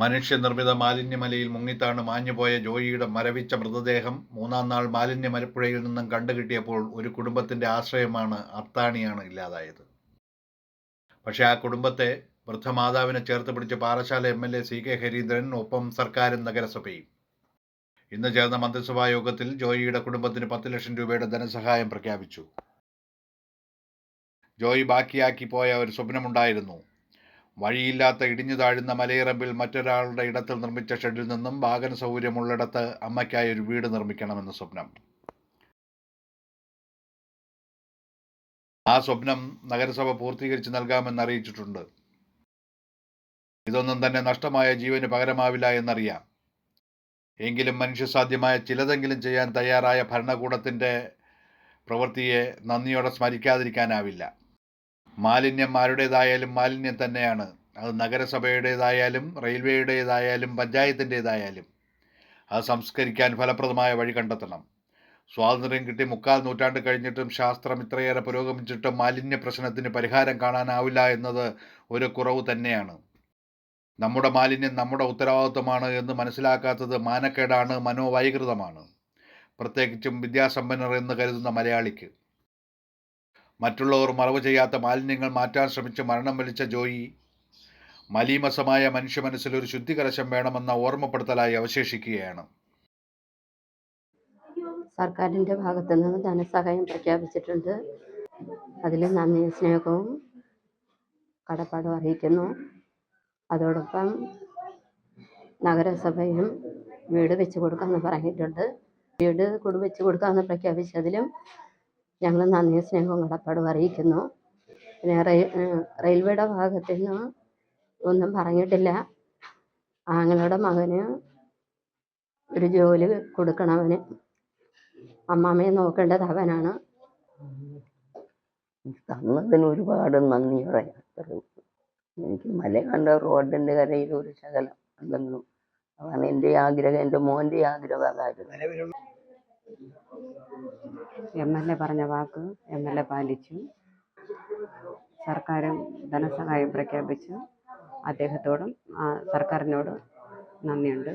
മനുഷ്യനിർമ്മിത മാലിന്യമലയിൽ മുങ്ങിത്താണ് മാഞ്ഞുപോയ ജോയിയുടെ മരവിച്ച മൃതദേഹം മൂന്നാം നാൾ മാലിന്യമലപ്പുഴയിൽ നിന്നും കണ്ടുകിട്ടിയപ്പോൾ ഒരു കുടുംബത്തിന്റെ ആശ്രയമാണ് അത്താണിയാണ് ഇല്ലാതായത്. പക്ഷേ ആ കുടുംബത്തെ വൃദ്ധമാതാവിനെ ചേർത്ത് പിടിച്ച് പാറശാല MLA CK ഹരീന്ദ്രൻ, ഒപ്പം സർക്കാരും നഗരസഭയും. ഇന്ന് ചേർന്ന മന്ത്രിസഭാ യോഗത്തിൽ ജോയിയുടെ കുടുംബത്തിന് 10 ലക്ഷം രൂപയുടെ ധനസഹായം പ്രഖ്യാപിച്ചു. ജോയി ബാക്കിയാക്കി പോയ ഒരു സ്വപ്നമുണ്ടായിരുന്നു. വഴിയില്ലാത്ത ഇടിഞ്ഞു താഴുന്ന മലയിറമ്പിൽ മറ്റൊരാളുടെ ഇടത്തിൽ നിർമ്മിച്ച ഷെഡിൽ നിന്നും വാഹന സൗകര്യമുള്ളിടത്ത് അമ്മയ്ക്കായി ഒരു വീട് നിർമ്മിക്കണമെന്ന സ്വപ്നം. ആ സ്വപ്നം നഗരസഭ പൂർത്തീകരിച്ച് നൽകാമെന്ന് അറിയിച്ചിട്ടുണ്ട്. ഇതൊന്നും തന്നെ നഷ്ടമായ ജീവന് പകരമാവില്ല എന്നറിയാം. എങ്കിലും മനുഷ്യസാധ്യമായ ചിലതെങ്കിലും ചെയ്യാൻ തയ്യാറായ ഭരണകൂടത്തിന്റെ പ്രവൃത്തിയെ നന്ദിയോടെ സ്മരിക്കാതിരിക്കാനാവില്ല. മാലിന്യം ആരുടേതായാലും മാലിന്യം തന്നെയാണ്. അത് നഗരസഭയുടേതായാലും റെയിൽവേയുടേതായാലും പഞ്ചായത്തിൻ്റേതായാലും അത് സംസ്കരിക്കാൻ ഫലപ്രദമായ വഴി കണ്ടെത്തണം. സ്വാതന്ത്ര്യം കിട്ടി 3/4 നൂറ്റാണ്ട് കഴിഞ്ഞിട്ടും ശാസ്ത്രം ഇത്രയേറെ പുരോഗമിച്ചിട്ടും മാലിന്യ പ്രശ്നത്തിന് പരിഹാരം കാണാനാവില്ല എന്നത് ഒരു കുറവ് തന്നെയാണ്. നമ്മുടെ മാലിന്യം നമ്മുടെ ഉത്തരവാദിത്വമാണ് എന്ന് മനസ്സിലാക്കാത്തത് മാനക്കേടാണ്, മനോവൈകൃതമാണ്. പ്രത്യേകിച്ചും വിദ്യാസമ്പന്നർ എന്ന് കരുതുന്ന മലയാളിക്ക്. മറ്റുള്ളവർ മറവ് ചെയ്യാത്ത മാലിന്യങ്ങൾ മാറ്റാൻ ശ്രമിച്ച് മരണം വിളിച്ച ജോയി മലീമസമായ മനുഷ്യ മനസ്സിൽ ഒരു ശുദ്ധികലശം വേണമെന്ന ഓർമ്മപ്പെടുത്തലായി അവശേഷിക്കുകയാണ്. സർക്കാരിൻ്റെ ഭാഗത്തു നിന്ന് ധനസഹായം പ്രഖ്യാപിച്ചിട്ടുണ്ട്. അതിൽ നന്ദി, സ്നേഹവും കടപ്പാടും അറിയിക്കുന്നു. അതോടൊപ്പം നഗരസഭയും വീട് വെച്ച് കൊടുക്കാമെന്ന് പറഞ്ഞിട്ടുണ്ട്. വീട് വെച്ച് കൊടുക്കാമെന്ന് പ്രഖ്യാപിച്ചതിലും ഞങ്ങൾ നന്ദി, സ്നേഹവും കടപ്പാടും അറിയിക്കുന്നു. പിന്നെ റെയിൽവേയുടെ ഭാഗത്തു നിന്ന് ഒന്നും പറഞ്ഞിട്ടില്ല. ആങ്ങളുടെ മകന് ഒരു ജോലി കൊടുക്കണവന്. അമ്മാമ്മയെ നോക്കേണ്ടത് അവനാണ്. തന്നതിന് ഒരുപാട് നന്ദി പറയാം. എനിക്ക് മല കണ്ട റോഡിൻ്റെ കരയിൽ ഒരു ശകലം എന്തെങ്കിലും, അതാണ് എൻ്റെ ആഗ്രഹം, എൻ്റെ മോൻ്റെ ആഗ്രഹം അതായിരുന്നു. MLA പറഞ്ഞ വാക്ക് MLA പാലിച്ചു. സർക്കാരും ധനസഹായം പ്രഖ്യാപിച്ചു. അദ്ദേഹത്തോടും സർക്കാരിനോടും നന്ദിയുണ്ട്.